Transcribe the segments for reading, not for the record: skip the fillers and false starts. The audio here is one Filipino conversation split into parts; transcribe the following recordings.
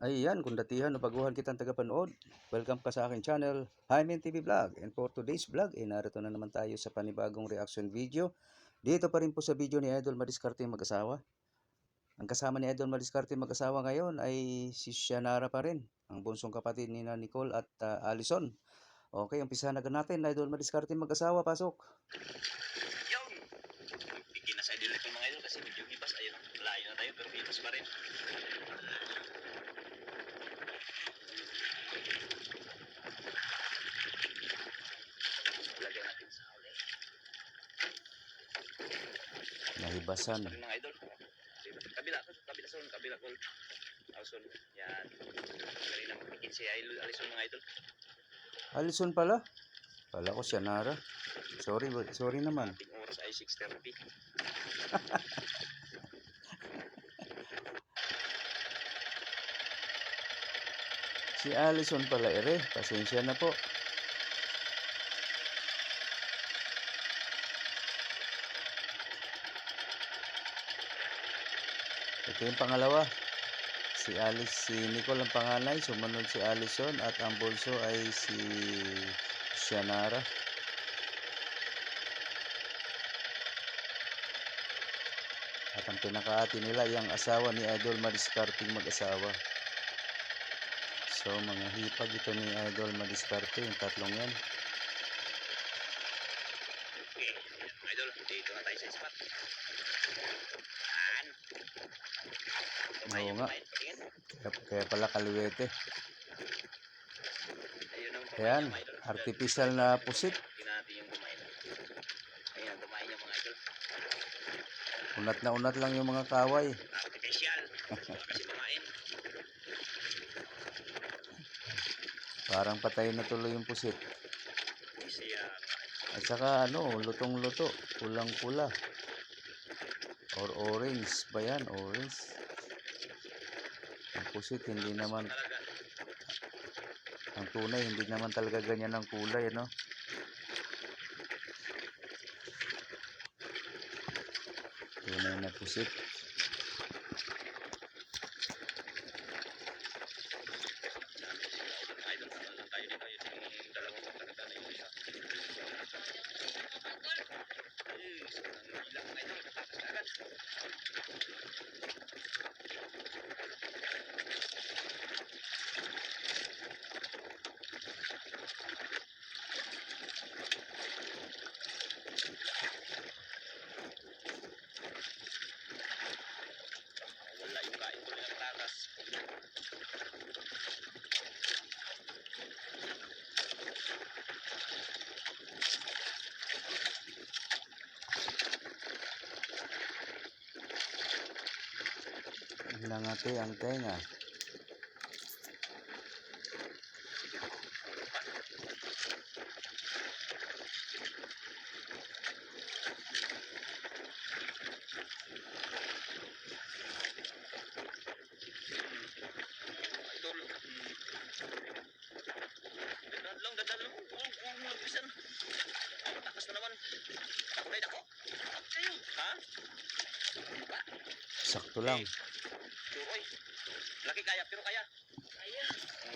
Ayan, kung datihan o baguhan kitang tagapanood, welcome ka sa aking channel, Hymen TV Vlog. And for today's vlog, narito na naman tayo sa panibagong reaction video. Dito pa rin po sa video ni Idol Madiskarte mag-asawa. Ang kasama ni Idol Madiskarte mag-asawa ngayon ay si Shanara pa rin, ang bunsong kapatid ni Nicole at Allison. Okay, umpisa na natin, Idol Madiskarte mag-asawa, pasok. Yun! Bigyan na sa idol itong mga idol kasi medyo hipas. Ayun, layo na tayo pero hipas pa rin. Lagyan natin sa huli. Nahibasan. Hipas pa rin mga idol. Kabila son, kabila kol. Son, yan. Galing na magpikit si Alison mga idol. Allison pala? Pala ko Shanara. Sorry naman. Ating oras ay 6:30. Si Allison pala ere, pasensya na po. Ito yung pangalawa. Si Nicole ang panganay, sumunod si Allison at ang bunso ay si Shanara. At ang pinakaati nila yung asawa ni Idol Madiskarte mag-asawa. So mga hipag ito ni Idol Madiskarte, yung tatlong yan. Okay, idol, dito na tayo sa spot. Yan. Oo nga. Kaya pala kaliwete. Ayan, artificial na pusit. Natin yung kumain. Ayan, kumain yung mga idol. Unat na unat lang yung mga kaway. Artificial. Kasi kumain. Parang patay na tuloy yung pusit. Siya. At saka lutong-luto, pulang-pula. Or orange ba yan? Orange. Ang pusit hindi naman, ang tunay hindi naman talaga ganyan ang kulay, ano? Tunay na pusit. Wala yung kain ko ng takas. Langati ang tenga. Idol. Ganda lang. Magpisan. Takas na naman. Nakulay na ko. Kayo. Ha? Sakto lang. Duroy. Laki kaya, pero kaya. Kaya.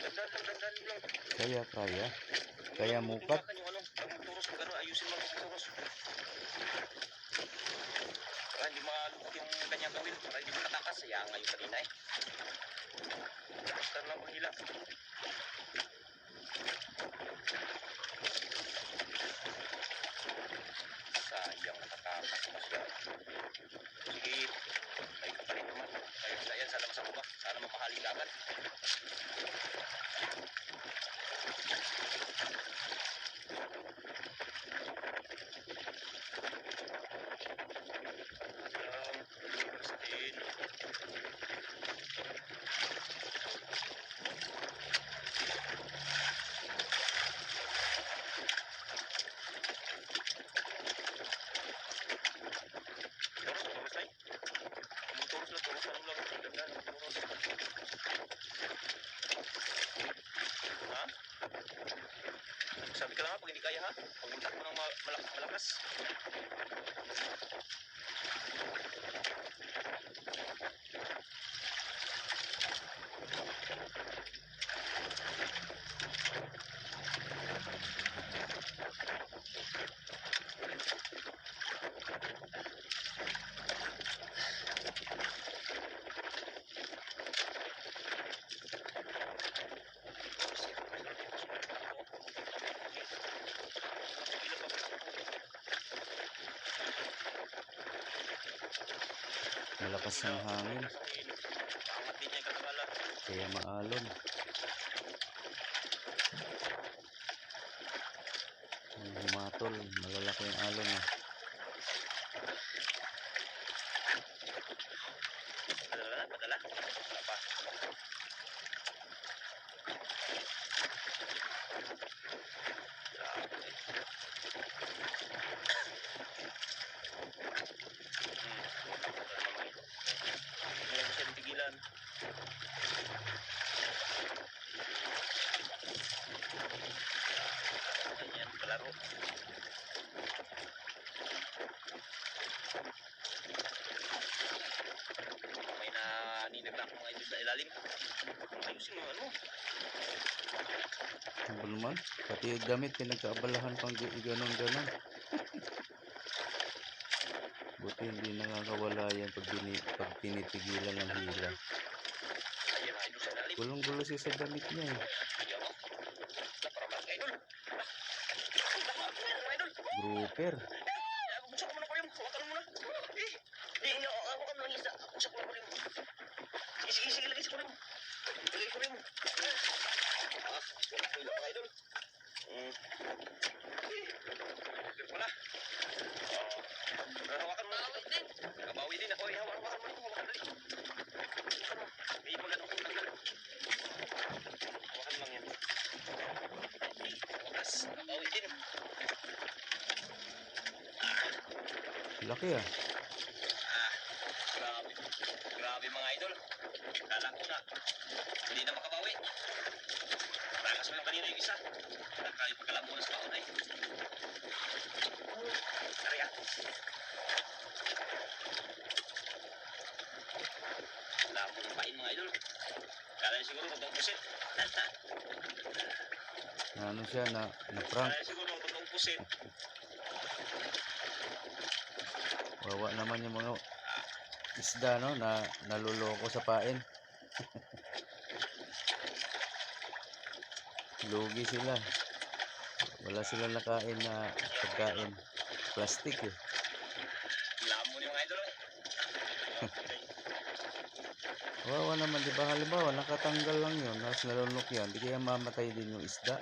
Ganda lang. Kaya mukat. Yung turos mo gano'n, ayusin mo yung turos. Para hindi malukot yung kanyang gawin. Para hindi makatakas. Sayang ngayon kanina eh. Basta lang paghila. Sayang nakatakas pa siya. Sige. Ay kapalit naman. Sayang sana masakuha. Sana mamahalin ka agad. Sabi ka lang ha, pag hindi kaya ha, pag-untak mo ng malakas. Lakas ng hangin. Angat din niya yung katagala. Kaya maalon. Ang humatol. Malalaki ang alon eh. Padala na, padala. Wala pa. Grabe. Hindi mo siya tigilan. Ganyan, palaro. May naninag na akong mga idol sa ilalim. Ayusin mo ano. Ano ba naman? Pati yung damit pinagkaabalahan pang ganon-ganon. Buti hindi nakakawala yan pag tinitigilan ng hila. Ayan mga idol sa ilalim. Gulong-gulo siya sa damit niya eh. Ayaw mo. Para mga idol. Mga idol. Grouper. Buksan ko muna ko rin. Hawakan mo muna. Hawakan mo lang isa. Buksan ko lang ko rin. Sige, lagay sa ko rin. Lagay ko rin. Wala ko mga idol. Lagay pala. Hawakan mo. Nakabawi din ako. Hawakan mo. Hawakan dali. Hawakan mo. May ipagan ako. Hawakan lang yan. Wakas. Nakabawi din. Laki ah. Grabe. Grabe mga idol. Kala ko na. Hindi na makabawi. Takas mo lang kanina yung isa. Nakakayo pagkalam mo na sa paunay. Tari ah. Wala akong pain mga idol. Kala niya siguro totoong pusit. Ano siya na prank. Kala niya siguro totoong pusit. Wawa naman yung mga isda no na naluloko sa pain. Lugi sila. Wala silang nakain na pagkain. Plastic eh. Lamo ni mga idol. Wawa naman, di ba? Halimbawa, nakatanggal lang yun, tapos nalunok yan, di kaya mamatay din yung isda.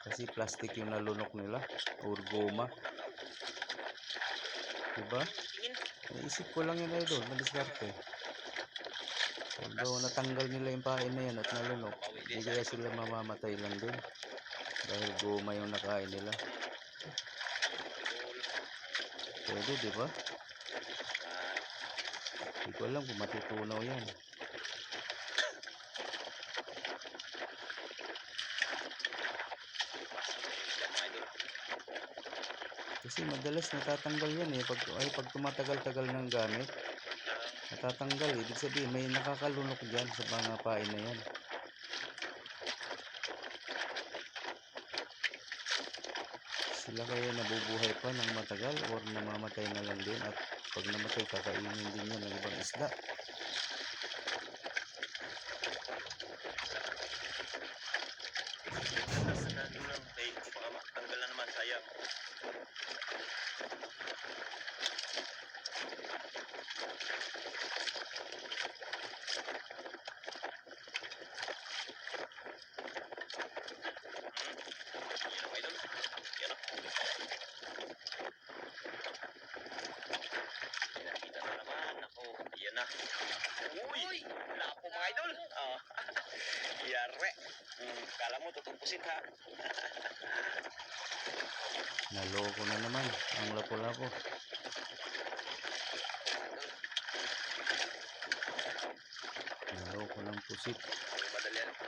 Kasi plastic yung nalunok nila, or goma. Diba? Naisip ko lang yun, idol, madiskarte. Although natanggal nila yung pain na yan at nalunok, di kaya sila mamamatay lang din. Dahil goma yung nakain nila. Pwede, di ba? Hindi ko alam kung matutunaw yan. Kasi madalas natatanggal yan eh. Pag tumatagal-tagal ng gamit, natatanggal eh. Ibig sabihin, may nakakalunok dyan sa mga pain na yan. Sila kaya nabubuhay pa ng matagal or namamatay na lang din. At pag namatay, kakainin din yan ng ibang isda. Tanggal na naman, sayang. Yan ang idol. Yan o. Nakita na naman. Ako, yan na. Uy! Lapo mga idol. Yare. Kala mo, tutumpusin ha. Naloko na naman ang lapo-lapo. Naloko ng pusit.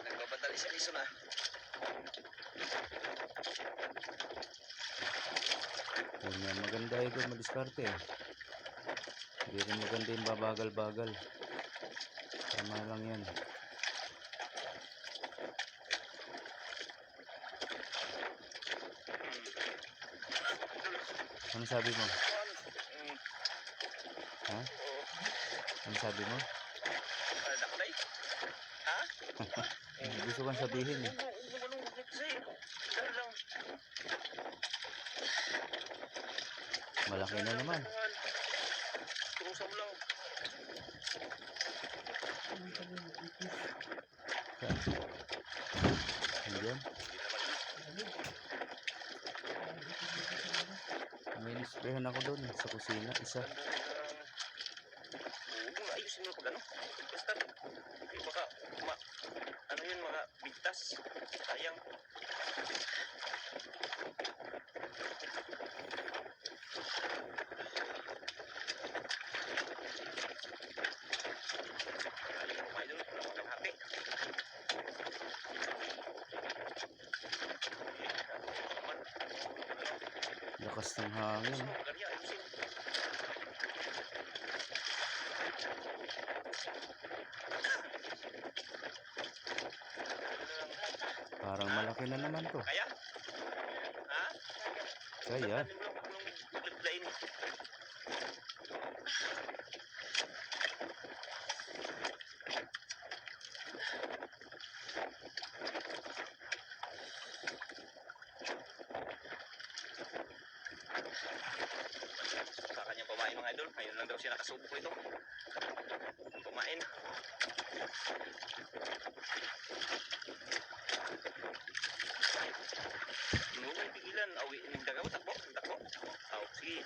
Nagbabadali sa liso na. Yan, maganda ito, madiskarte eh. Hindi rin maganda yung babagal-bagal. Tama lang yan. Ano sabi mo? Ha? Ano sabi mo? Ako na ha? Gusto kang sabihin eh. Malaki na naman. Turusan mo lang. Ayan. Hindi naman yun. May nisprehan ako doon sa kusina. Isa. Oo, ayusin mo pag ano. Basta, baka, ano yun, mga bigtas. Sayang. Sayang mga idol, wala mga kalahati. Lakas ng hangin. Ayusin mo, ganyan, ayusin. Parang malaki na naman to. Kaya? Ha? Kaya. Flip-line. Sa kanyang pamain mga idol, ngayon lang daw siya nakasubok ito. Pamain. Huwag may pigilan, awi ng dagaw, takbo, takbo. Aw, sige.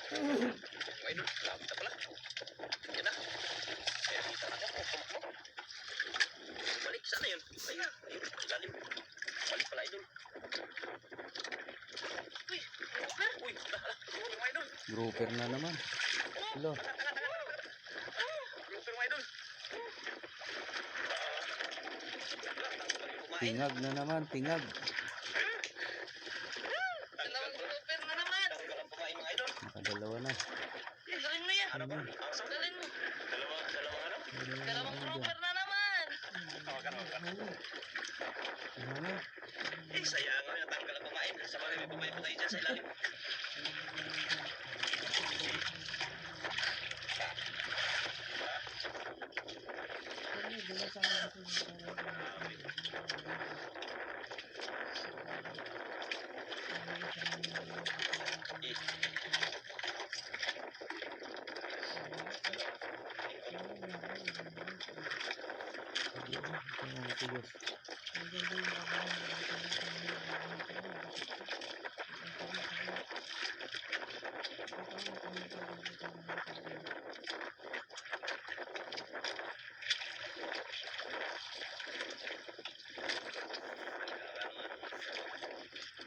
Mga idol, lapit na pala. Yan na. Kaya kita na ako, pumakbo. Balik, sana yun? Ayun, ayun, ilalim. Balik pala idol. Uy, uy, mga idol. Grouper na naman. Hello. Grouper mga idol. Kumain. Tingag na naman. Tingag. Dalawang grouper na naman. Tanggalan kumain mga idol. Nakadalawa na. Galing mo yan. Ano ba? Ang Galing mo. dalawang ano? Dalawang grouper na naman. Hawakan, hawakan. Ano? Eh, sayang nga, natanggalan kumain. Sa bagay, may kumain pa tayo dyan sa ilalim.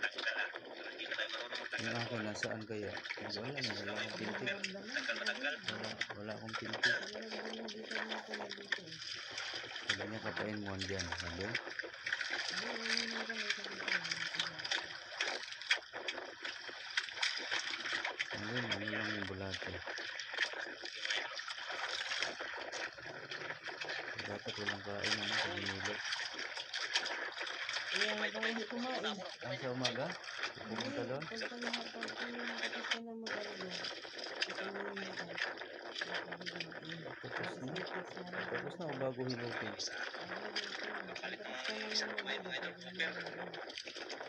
Tanggalan. Hindi na tayo marunong Yung magtanggal. akin, nasaan kaya? Wala na. Wala akong pinti. Tanggal, matanggal. Wala akong pinti. Wala niya kapain mo dyan. Sabi? Ayun, ano lang yung bulate. Dapat walang kain naman sa Manila. Ang sa umaga? Pupunta doon? Tapos na o bago hilutin? Palit ng isang kumain mga idol. Grouper.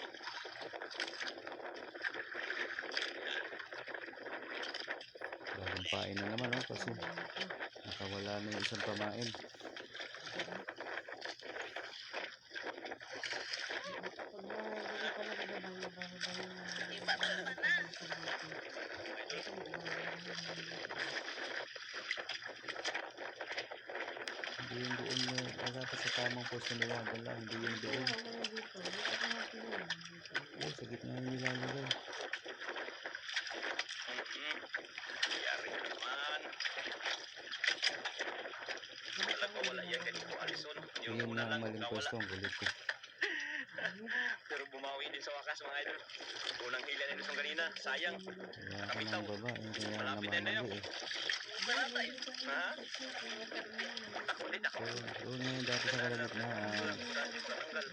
Bagong pain na naman kasi nakawala na yung isang pamain. Iba talaga na. Hindi yung doon wala pa sa tamang pwesto nila dala, hindi yung doon. Oh, sa gitna yung nilalagay. Yari na naman. Alam ko wala yan ganito, Alison. Yung Yun una na lang, ang maling nawala. pwesto, ang kulit ko. Pero bumawi din sa wakas mga idol. Unang hila ni Luzon kanina, sayang. Kaya ka ng baba, yung kaya Malapit na namamali yun. eh. Ha? Ako din ako. So, doon na yung dati sa kalagitnaan. Tanggal.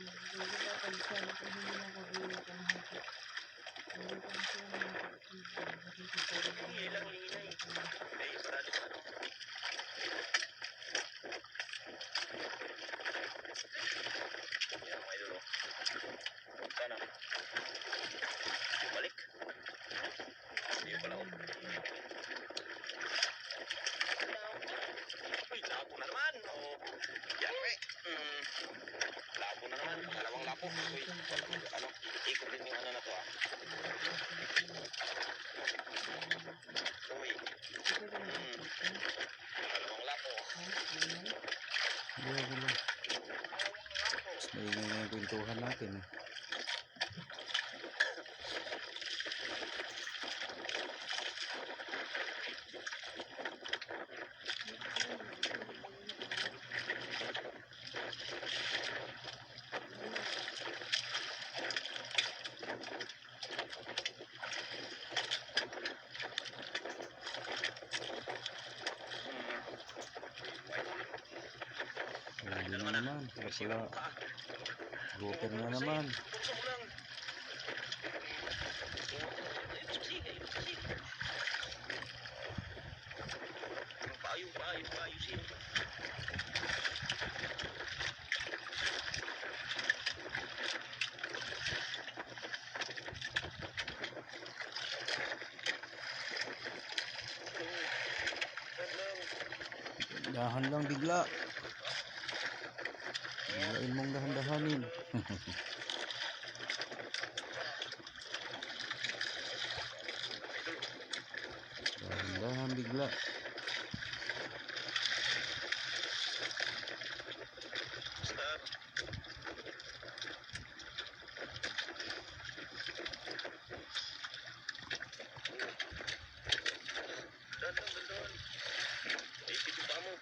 Hindi lang ingay. Ay, sarado pa. Lapo na naman. Dalawang lapo. Uy, ano? Ikot din yung ano na to ah. Uy. Dalawang lapo. Grabe lang. Mas maingay na yung kwentuhan natin eh. Grabe na naman. Wala. Grouper na naman. Buksan mo lang. Sige. Yung payo, sige. Dahan lang bigla. Biglain mong dahan-dahanin. Dahan-dahan bigla. Stop. Dandan. Ipit yung paa mo.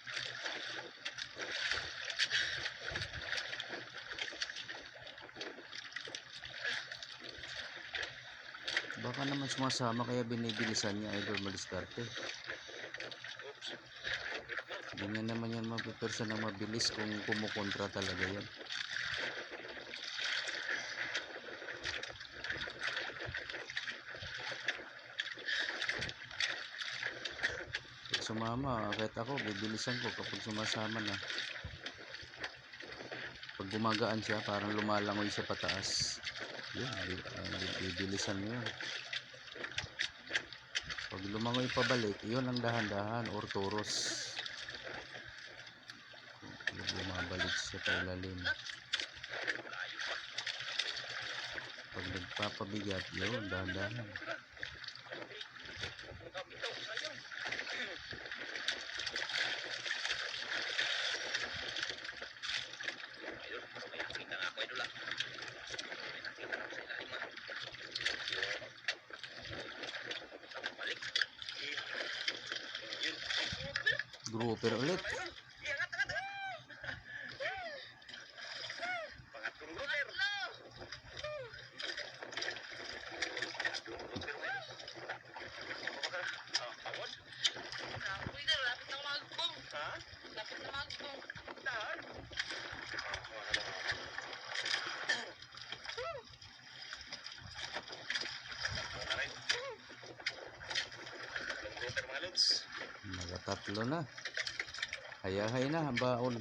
Baka naman sumasama kaya binibilisan niya Idol Madiskarte. Oops. Ganyan naman yan mapipersa ng mabilis kung kumukontra talaga yan. Pag sumama, kahit ako, bibilisan ko kapag sumasama na. Pag gumagaan siya, parang lumalangoy siya pataas. Yun, bibilisan mo yun. Pag lumangoy pabalik, yun ang dahan-dahan or toros. Pag lumabalik siya pa ilalim. Pag nagpapabigat, yun, dahan-dahan. Grouper ulit. Uy, sir, lapit na magbong. Lapit na magbong. Nakatatlo na. Hayahay na ang baon.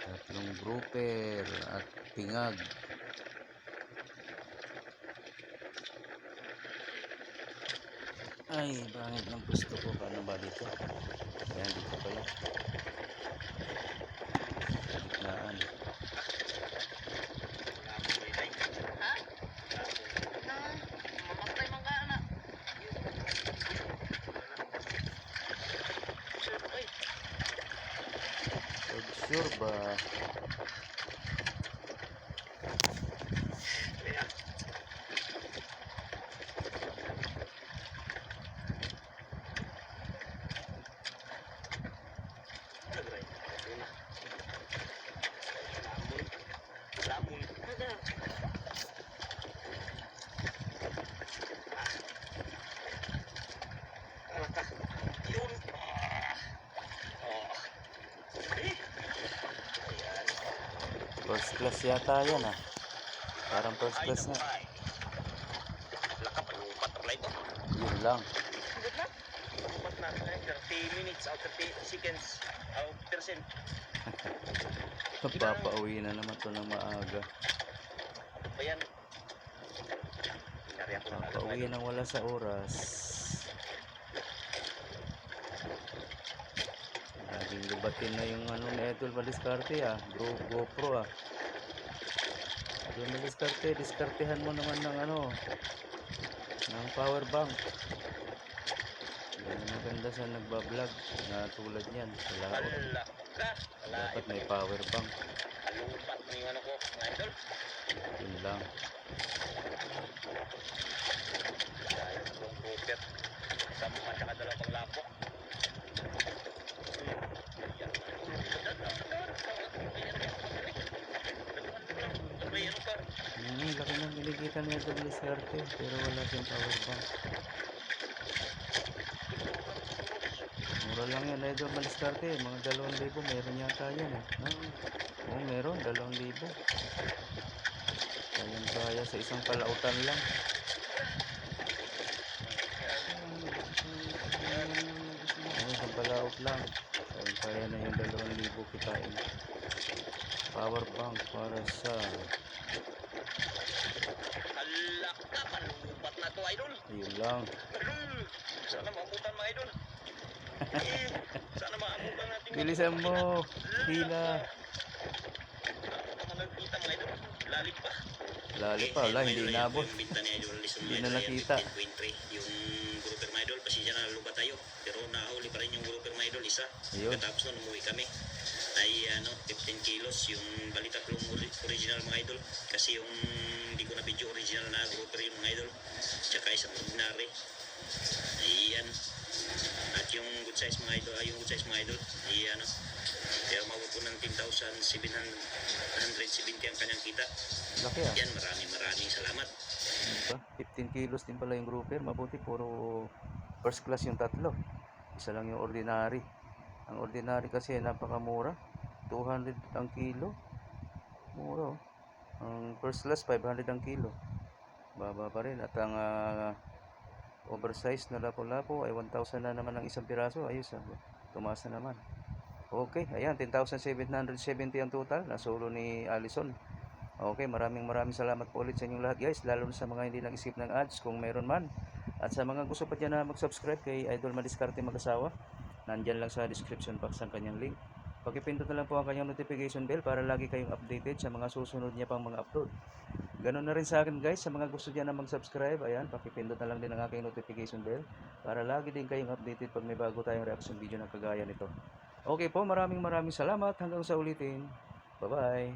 Tatlong grouper at pingag. Ay, bangit ng gusto ko. Paano ba dito? Ayan, dito pala. Gitnaan. Ha? Mamatay man ka na. Sir, uy. Sure ba? First class yata yan ah. Parang first class na. Lakap, ano butterfly to? Yun lang. Good na? But na, 30 minutes out 30 seconds out percent. Papauwi na naman to ng maaga. Bayan. Uwi nang wala sa oras. Laging lubatin na yung ano ni Idol Madiskarte GoPro Idol Madiskarte, diskartehan mo naman ng ng power bank. Yan ang maganda sa nagbablog na tulad niyan. Wala Hala ka. Wala. dapat may power bank. Kalupat na yung ano ko, mga idol. Yun lang. Dahil itong grouper. Sama at saka dalawang lapok. May ano pa? Laki ng kinikita ni Idol Madiskarte pero wala siyang power bank. Mura lang yan Idol Madiskarte, mga 2,000 meron yata yan Oo, meron 2,000. Kaya sa isang palautan lang. Isang palaut lang. Kaya na yung 2,000 kitain. Power bank para sa Hala ka. Kalupat na to, idol. ayun lang. Sana maabutan, mga idol. Sana maabutan natin. Bilisan mo, hila. Ako nagkita, mga idol. Lalim pa. Lalo pa, wala, hindi inabot. Yung binta ni Idol Lison, Hindi mga na idol, nakita. yan, 15.3. Yung grouper, mga idol, pasensya na lubat tayo. Pero nahuli pa rin yung grouper, mga idol, isa. Ayun. Katapos nun, umuwi kami. Ay 15 kilos yung balita plong original, mga idol. Kasi yung hindi ko na video original na grouper yung mga idol. Tsaka isang ordinary. Ayan. At yung good size, mga idol, yung good size, mga idol. Ayan. Kaya umabot po ng 10,770 ang kanyang kita. Laki Yan, maraming salamat. Diba? 15 kilos din pala yung grouper. Mabuti puro first class yung tatlo. Isa lang yung ordinary. Ang ordinary kasi napakamura. 200 ang kilo. Mura. Ang first class 500 ang kilo. Baba pa rin. At ang oversized na lapo-lapo ay 1,000 na naman ang isang piraso. Ayos tumaas na naman. Okay, ayan, 10,770 ang total na solo ni Allison. Okay, maraming salamat po ulit sa inyong lahat guys, lalo na sa mga hindi nag-skip ng ads kung meron man. At sa mga gusto pa dyan na mag-subscribe kay Idol Madiskarte Mag-asawa, nandyan lang sa description box ang kanyang link. Pakipindot na lang po ang kanyang notification bell para lagi kayong updated sa mga susunod niya pang mga upload. Ganon na rin sa akin guys, sa mga gusto dyan na mag-subscribe, ayan, pakipindot na lang din ang aking notification bell para lagi din kayong updated pag may bago tayong reaction video na kagaya nito. Okay po, maraming salamat. Hanggang sa ulitin. Bye-bye.